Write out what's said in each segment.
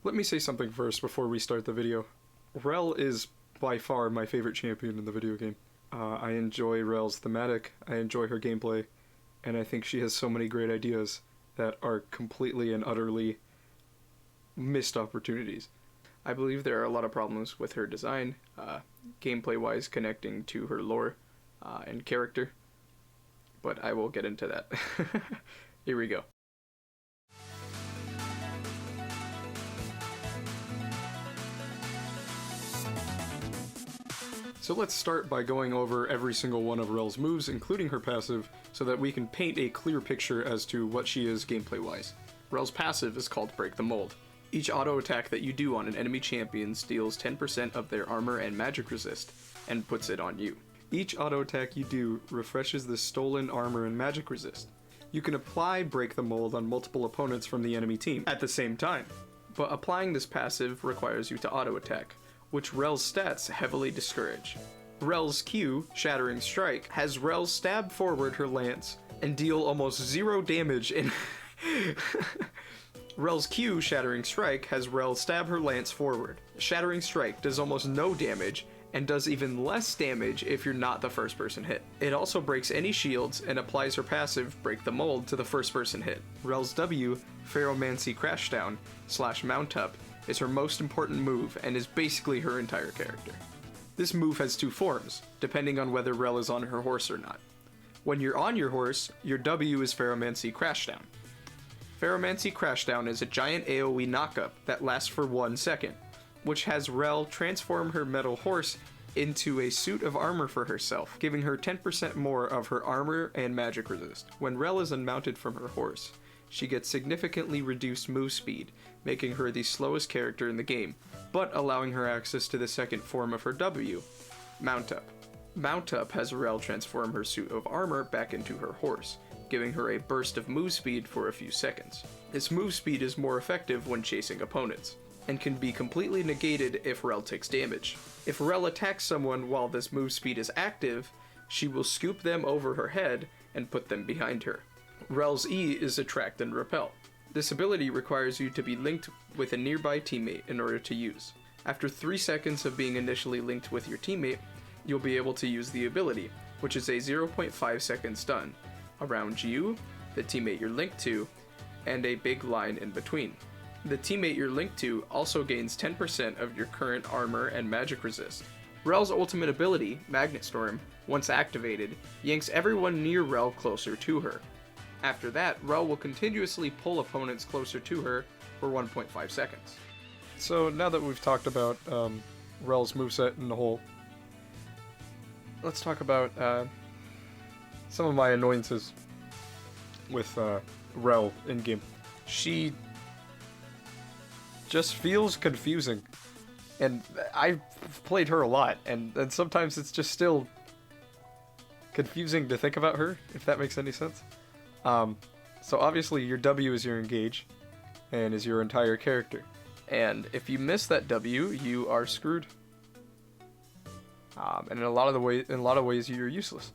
Let me say something first before we start the video. Rell is by far my favorite champion in the video game. I enjoy Rell's thematic, I enjoy her gameplay, and I think she has so many great ideas that are completely and utterly missed opportunities. I believe there are a lot of problems with her design, gameplay-wise connecting to her lore and character, but I will get into that. Here we go. So let's start by going over every single one of Rell's moves, including her passive, so that we can paint a clear picture as to what she is gameplay-wise. Rell's passive is called Break the Mold. Each auto attack that you do on an enemy champion steals 10% of their armor and magic resist, and puts it on you. Each auto attack you do refreshes the stolen armor and magic resist. You can apply Break the Mold on multiple opponents from the enemy team at the same time, but applying this passive requires you to auto attack, which Rell's stats heavily discourage. Rell's Q, Shattering Strike, has Rell stab forward her lance and deal almost 0 damage in... Rell's Q, Shattering Strike, has Rell stab her lance forward. Shattering Strike does almost no damage, and does even less damage if you're not the first person hit. It also breaks any shields and applies her passive, Break the Mold, to the first person hit. Rell's W, Pheromancy Crashdown / Mount Up, is her most important move and is basically her entire character. This move has 2 forms, depending on whether Rell is on her horse or not. When you're on your horse, your W is Pheromancy Crashdown. Pheromancy Crashdown is a giant AoE knockup that lasts for 1 second, which has Rell transform her metal horse into a suit of armor for herself, giving her 10% more of her armor and magic resist. When Rell is unmounted from her horse, she gets significantly reduced move speed, making her the slowest character in the game, but allowing her access to the second form of her W, Mount Up. Mount Up has Rell transform her suit of armor back into her horse, giving her a burst of move speed for a few seconds. This move speed is more effective when chasing opponents, and can be completely negated if Rell takes damage. If Rell attacks someone while this move speed is active, she will scoop them over her head and put them behind her. Rell's E is Attract and Repel. This ability requires you to be linked with a nearby teammate in order to use. After 3 seconds of being initially linked with your teammate, you'll be able to use the ability, which is a 0.5 second stun, around you, the teammate you're linked to, and a big line in between. The teammate you're linked to also gains 10% of your current armor and magic resist. Rell's ultimate ability, Magnet Storm, once activated, yanks everyone near Rell closer to her. After that, Rell will continuously pull opponents closer to her for 1.5 seconds. So now that we've talked about Rell's moveset and the whole, let's talk about some of my annoyances with Rell in-game. She just feels confusing, and I've played her a lot, and sometimes it's just still confusing to think about her, if that makes any sense. So obviously your W is your engage, and is your entire character, and if you miss that W, you are screwed. And in a lot of ways, you're useless.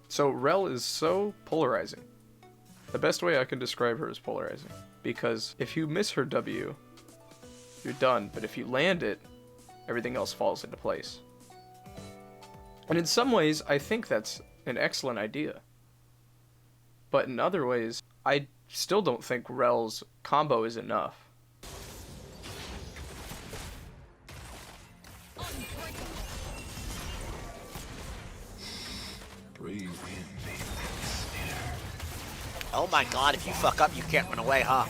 So Rell is so polarizing. The best way I can describe her is polarizing, because if you miss her W, you're done, but if you land it, everything else falls into place. And in some ways, I think that's an excellent idea. But in other ways, I still don't think Rell's combo is enough. Oh my god, if you fuck up, you can't run away, huh?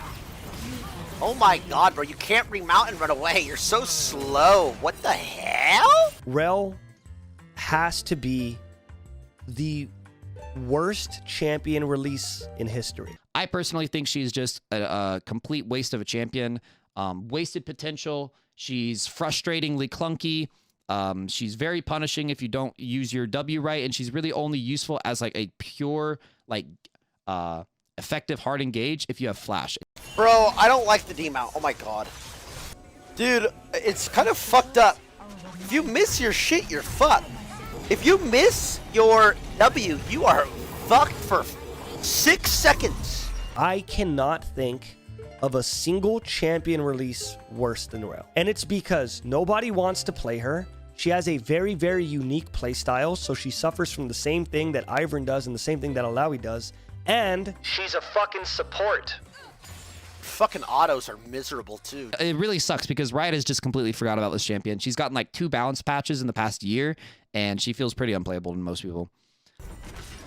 Oh my god, bro, you can't remount and run away. You're so slow. What the hell? Rell has to be the worst champion release in history. I personally think she's just a complete waste of a champion. Wasted potential. She's frustratingly clunky. She's very punishing if you don't use your W right, and she's really only useful as like a pure like effective hard engage if you have flash. Bro, I don't like the demount. Oh my god. Dude, it's kind of fucked up. If you miss your shit, you're fucked. If you miss your W, you are fucked for 6 seconds. I cannot think of a single champion release worse than Rell. And it's because nobody wants to play her. She has a very, very unique playstyle, so she suffers from the same thing that Ivern does and the same thing that Alawi does. And she's a fucking support. Fucking autos are miserable too. It really sucks because Riot has just completely forgot about this champion. She's gotten like 2 balance patches in the past year, and she feels pretty unplayable to most people.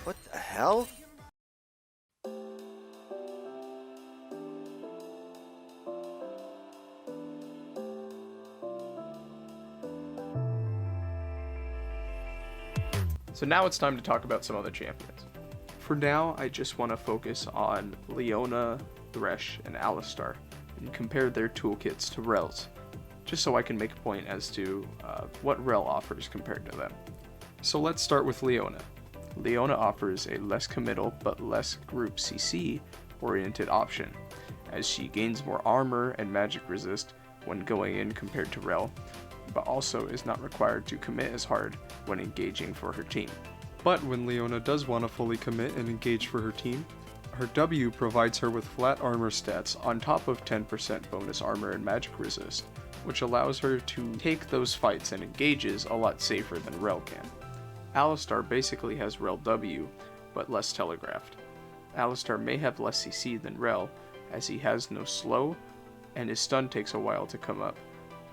What the hell? So now it's time to talk about some other champions. For now, I just want to focus on Leona, Thresh, and Alistar, and compare their toolkits to Rell's, just so I can make a point as to what Rell offers compared to them. So let's start with Leona. Leona offers a less committal but less group CC oriented option, as she gains more armor and magic resist when going in compared to Rell, but also is not required to commit as hard when engaging for her team. But when Leona does want to fully commit and engage for her team, her W provides her with flat armor stats on top of 10% bonus armor and magic resist, which allows her to take those fights and engages a lot safer than Rell can. Alistar basically has Rell W, but less telegraphed. Alistar may have less CC than Rell, as he has no slow, and his stun takes a while to come up,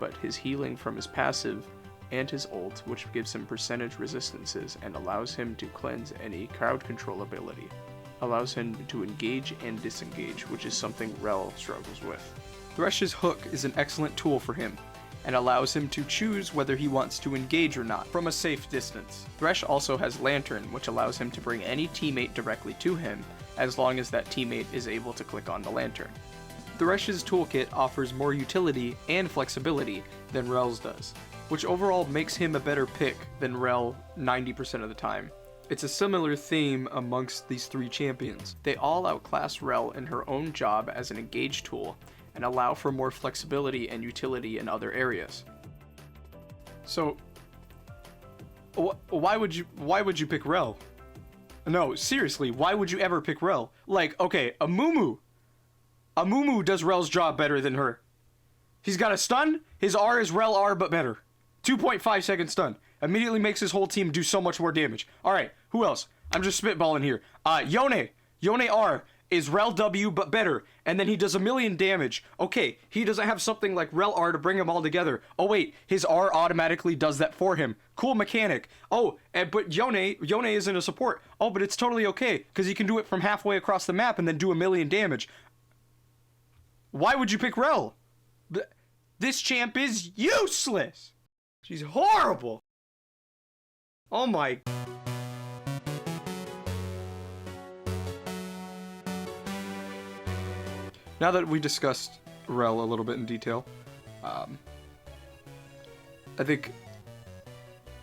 but his healing from his passive and his ult, which gives him percentage resistances and allows him to cleanse any crowd control ability, allows him to engage and disengage, which is something Rell struggles with. Thresh's hook is an excellent tool for him, and allows him to choose whether he wants to engage or not from a safe distance. Thresh also has Lantern, which allows him to bring any teammate directly to him, as long as that teammate is able to click on the Lantern. Thresh's toolkit offers more utility and flexibility than Rell's does, which overall makes him a better pick than Rell 90% of the time. It's a similar theme amongst these 3 champions. They all outclass Rell in her own job as an engage tool, and allow for more flexibility and utility in other areas. So, why would you pick Rell? No, seriously, why would you ever pick Rell? Like, okay, Amumu does Rell's job better than her. He's got a stun, his R is Rell R but better. 2.5 second stun. Immediately makes his whole team do so much more damage. Alright, who else? I'm just spitballing here. Yone R is Rell W but better, and then he does 1,000,000 damage. Okay, he doesn't have something like Rell R to bring them all together. Oh wait, his R automatically does that for him. Cool mechanic. Oh, but Yone isn't a support. Oh, but it's totally okay, because he can do it from halfway across the map and then do 1,000,000 damage. Why would you pick Rell? This champ is useless! She's horrible! Oh my... Now that we discussed Rell a little bit in detail, I think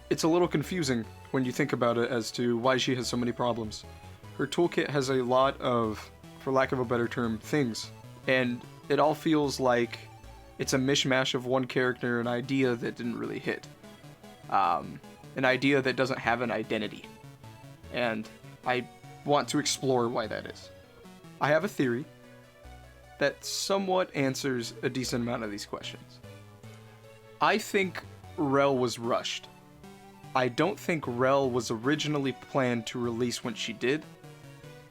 it's a little confusing when you think about it as to why she has so many problems. Her toolkit has a lot of, for lack of a better term, things, and it all feels like it's a mishmash of one character, an idea that didn't really hit. An idea that doesn't have an identity. And I want to explore why that is. I have a theory that somewhat answers a decent amount of these questions. I think Rell was rushed. I don't think Rell was originally planned to release when she did,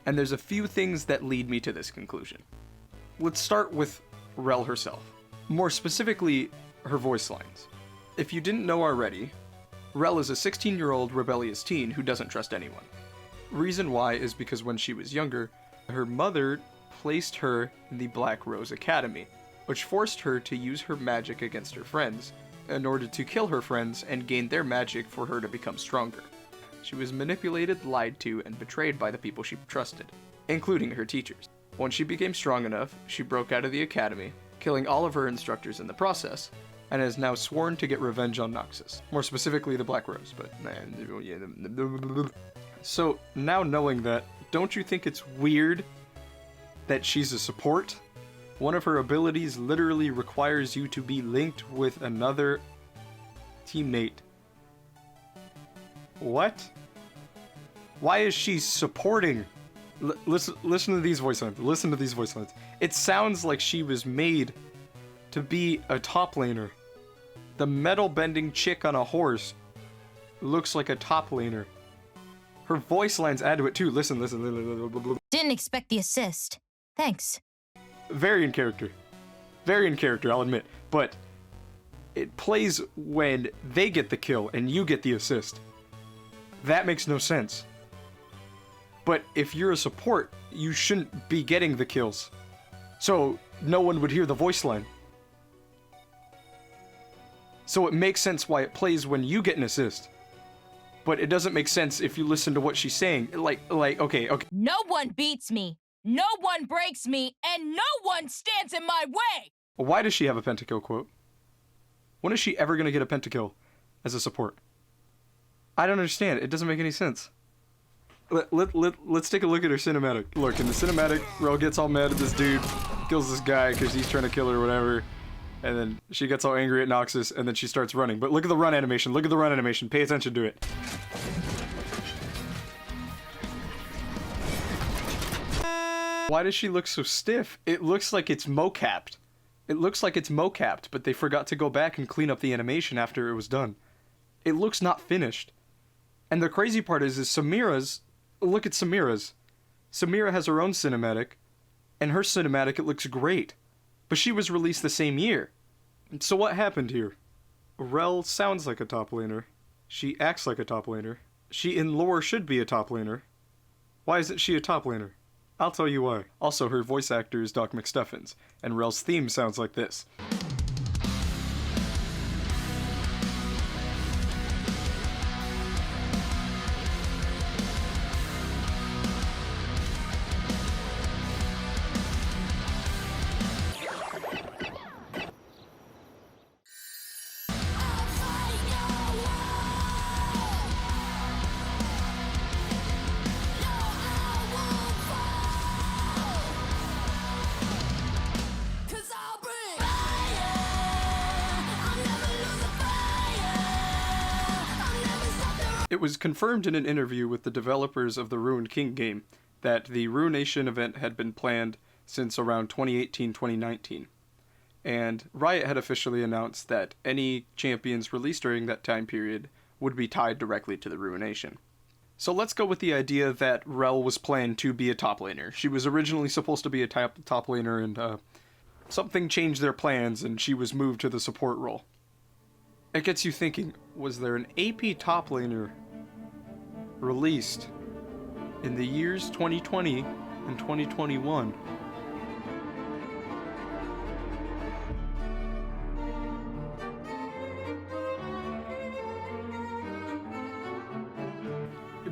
and there's a few things that lead me to this conclusion. Let's start with Rell herself. More specifically, her voice lines. If you didn't know already, Rell is a 16-year-old rebellious teen who doesn't trust anyone. Reason why is because when she was younger, her mother placed her in the Black Rose Academy, which forced her to use her magic against her friends in order to kill her friends and gain their magic for her to become stronger. She was manipulated, lied to, and betrayed by the people she trusted, including her teachers. When she became strong enough, she broke out of the academy, killing all of her instructors in the process, and has now sworn to get revenge on Noxus. More specifically, the Black Rose, but... So, now knowing that, don't you think it's weird that she's a support? One of her abilities literally requires you to be linked with another teammate. What? Why is she supporting? Listen to these voice lines. Listen to these voice lines. It sounds like she was made to be a top laner. The metal bending chick on a horse looks like a top laner. Her voice lines add to it too. Listen. Didn't expect the assist. Thanks. Very in character. Very in character, I'll admit. But it plays when they get the kill and you get the assist. That makes no sense. But if you're a support, you shouldn't be getting the kills. So no one would hear the voice line. So it makes sense why it plays when you get an assist. But it doesn't make sense if you listen to what she's saying. Okay. No one beats me, no one breaks me, and no one stands in my way! Why does she have a pentakill quote? When is she ever going to get a pentakill as a support? I don't understand. It doesn't make any sense. Let's take a look at her cinematic. Look, in the cinematic, Rell gets all mad at this dude, kills this guy because he's trying to kill her or whatever. And then she gets all angry at Noxus, and then she starts running. But look at the run animation. Look at the run animation. Pay attention to it. Why does she look so stiff? It looks like it's mocapped. It looks like it's mocapped, but they forgot to go back and clean up the animation after it was done. It looks not finished. And the crazy part is Samira's... Look at Samira's. Samira has her own cinematic, and her cinematic, it looks great. But she was released the same year. So what happened here? Rell sounds like a top laner. She acts like a top laner. She in lore should be a top laner. Why isn't she a top laner? I'll tell you why. Also, her voice actor is Doc McStuffins, and Rell's theme sounds like this. It was confirmed in an interview with the developers of the Ruined King game that the Ruination event had been planned since around 2018-2019. And Riot had officially announced that any champions released during that time period would be tied directly to the Ruination. So let's go with the idea that Rell was planned to be a top laner. She was originally supposed to be a top laner, and something changed their plans and she was moved to the support role. It gets you thinking, was there an AP top laner released in the years 2020 and 2021?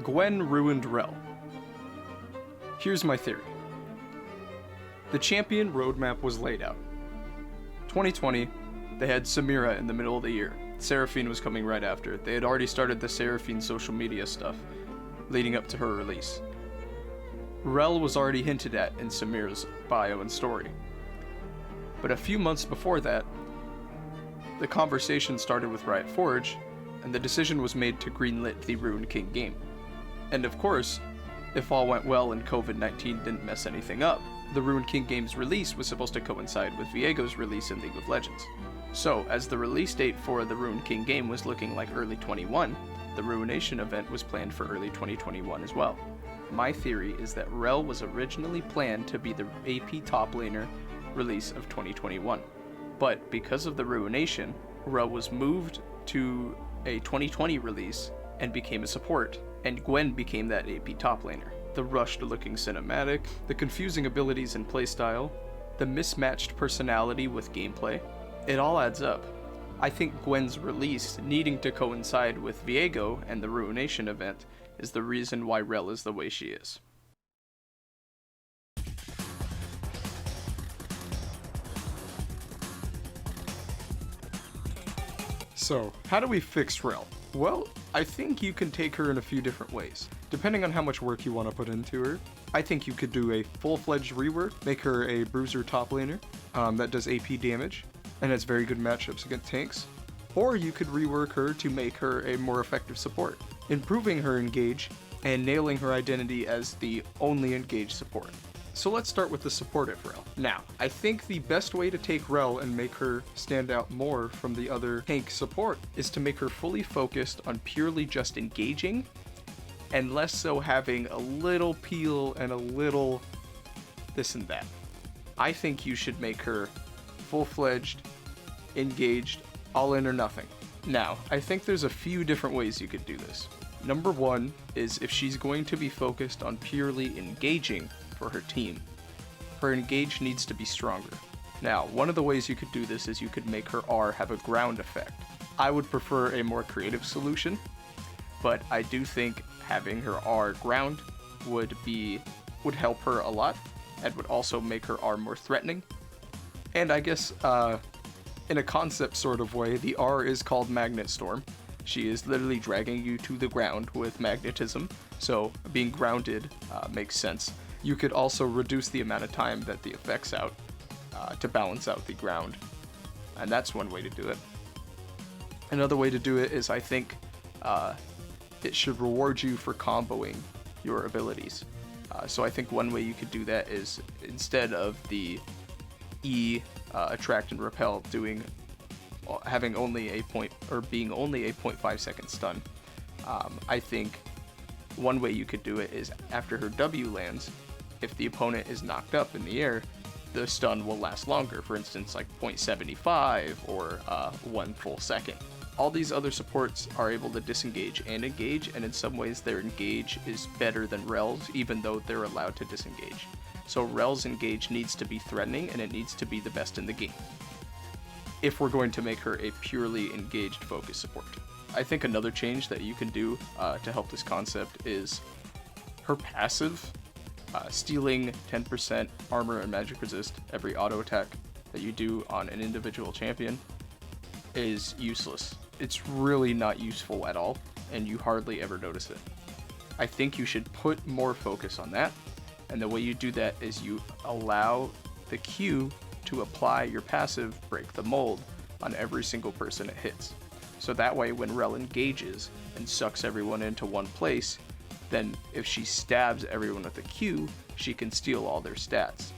Gwen ruined Rell. Here's my theory. The champion roadmap was laid out. 2020, they had Samira in the middle of the year. Seraphine was coming right after. They had already started the Seraphine social media stuff leading up to her release. Rell was already hinted at in Samira's bio and story. But a few months before that, the conversation started with Riot Forge, and the decision was made to greenlit the Ruined King game. And of course, if all went well and COVID-19 didn't mess anything up, the Ruined King game's release was supposed to coincide with Viego's release in League of Legends. So, as the release date for the Ruined King game was looking like early 21, the Ruination event was planned for early 2021 as well. My theory is that Rell was originally planned to be the AP top laner release of 2021. But because of the Ruination, Rell was moved to a 2020 release and became a support, and Gwen became that AP top laner. The rushed looking cinematic, the confusing abilities and playstyle, the mismatched personality with gameplay, it all adds up. I think Gwen's release needing to coincide with Viego and the Ruination event is the reason why Rell is the way she is. So, how do we fix Rell? Well, I think you can take her in a few different ways. Depending on how much work you want to put into her, I think you could do a full-fledged rework, make her a bruiser top laner that does AP damage, and has very good matchups against tanks. Or you could rework her to make her a more effective support. Improving her engage and nailing her identity as the only engaged support. So let's start with the supportive Rell. Now, I think the best way to take Rell and make her stand out more from the other tank support is to make her fully focused on purely just engaging, and less so having a little peel and a little this and that. I think you should make her full-fledged, engaged, all in or nothing. Now, I think there's a few different ways you could do this. Number one is if she's going to be focused on purely engaging for her team, her engage needs to be stronger. Now, one of the ways you could do this is you could make her R have a ground effect. I would prefer a more creative solution, but I do think having her R ground would help her a lot, and would also make her R more threatening. And I guess, in a concept sort of way, the R is called Magnet Storm. She is literally dragging you to the ground with magnetism, so being grounded makes sense. You could also reduce the amount of time that the effect's out to balance out the ground, and that's one way to do it. Another way to do it is I think it should reward you for comboing your abilities. So I think one way you could do that is instead of the E attract and repel having only being only a 0.5 second stun. I think one way you could do it is after her W lands, if the opponent is knocked up in the air, the stun will last longer, for instance like 0.75 or 1 full second. All these other supports are able to disengage and engage, and in some ways their engage is better than Rell's, even though they're allowed to disengage. So Rell's engage needs to be threatening, and it needs to be the best in the game, if we're going to make her a purely engaged focus support. I think another change that you can do to help this concept is her passive, stealing 10% armor and magic resist every auto attack that you do on an individual champion is useless. It's really not useful at all, and you hardly ever notice it. I think you should put more focus on that, and the way you do that is you allow the Q to apply your passive Break the Mold on every single person it hits. So that way when Rell engages and sucks everyone into one place, then if she stabs everyone with a Q, she can steal all their stats.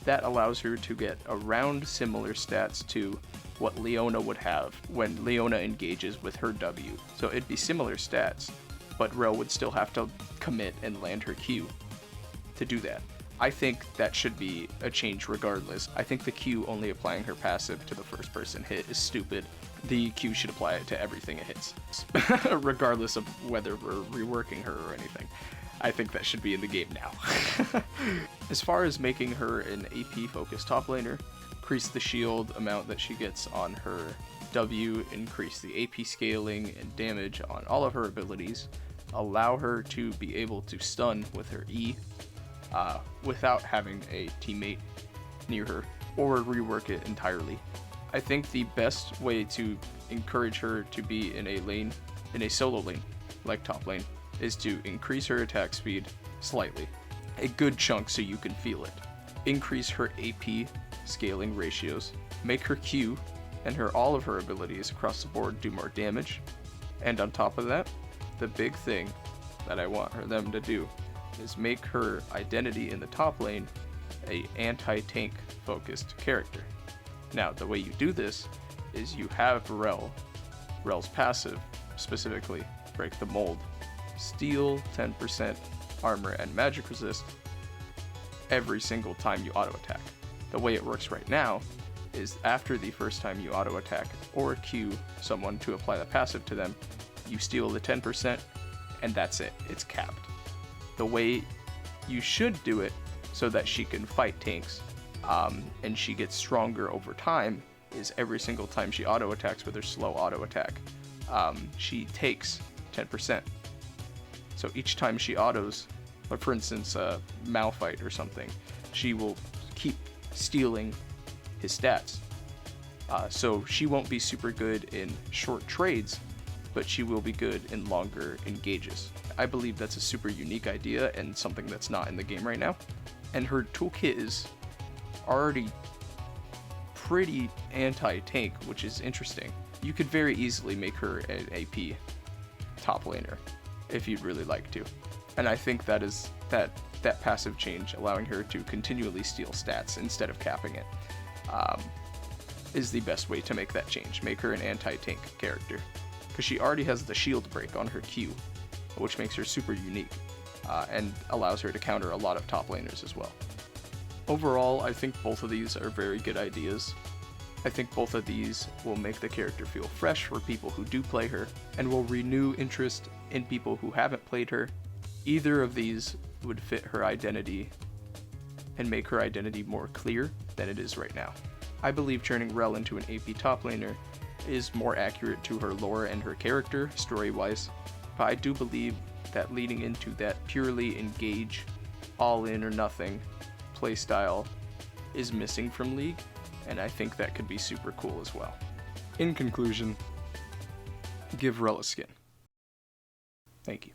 That allows her to get around similar stats to what Leona would have when Leona engages with her W. So it'd be similar stats, but Rell would still have to commit and land her Q to do that. I think that should be a change regardless. I think the Q only applying her passive to the first person hit is stupid. The Q should apply it to everything it hits, regardless of whether we're reworking her or anything. I think that should be in the game now. As far as making her an AP focused top laner, increase the shield amount that she gets on her W, increase the AP scaling and damage on all of her abilities, allow her to be able to stun with her E without having a teammate near her, or rework it entirely. I think the best way to encourage her to be in a solo lane, like top lane, is to increase her attack speed slightly, a good chunk so you can feel it. Increase her AP scaling ratios, make her Q and all of her abilities across the board do more damage, and on top of that, the big thing that I want them to do is make her identity in the top lane a anti-tank focused character. Now, the way you do this is you have Rell's passive, specifically Break the Mold, steal 10% armor and magic resist every single time you auto attack. The way it works right now is after the first time you auto attack or Q someone to apply the passive to them, you steal the 10% and that's it. It's capped. The way you should do it so that she can fight tanks and she gets stronger over time is every single time she auto attacks with her slow auto attack, she takes 10%. So each time she autos, or for instance Malphite or something, she will keep stealing his stats. So she won't be super good in short trades, but she will be good in longer engages. I believe that's a super unique idea and something that's not in the game right now. And her toolkit is already pretty anti-tank, which is interesting. You could very easily make her an AP top laner if you'd really like to. And I think that is that passive change, allowing her to continually steal stats instead of capping it, is the best way to make that change. Make her an anti-tank character, because she already has the shield break on her Q, which makes her super unique, and allows her to counter a lot of top laners as well. Overall, I think both of these are very good ideas. I think both of these will make the character feel fresh for people who do play her, and will renew interest in people who haven't played her. Either of these would fit her identity and make her identity more clear than it is right now. I believe turning Rell into an AP top laner is more accurate to her lore and her character, story-wise, but I do believe that leading into that purely engage, all in or nothing playstyle is missing from League, and I think that could be super cool as well. In conclusion, give Rell a skin. Thank you.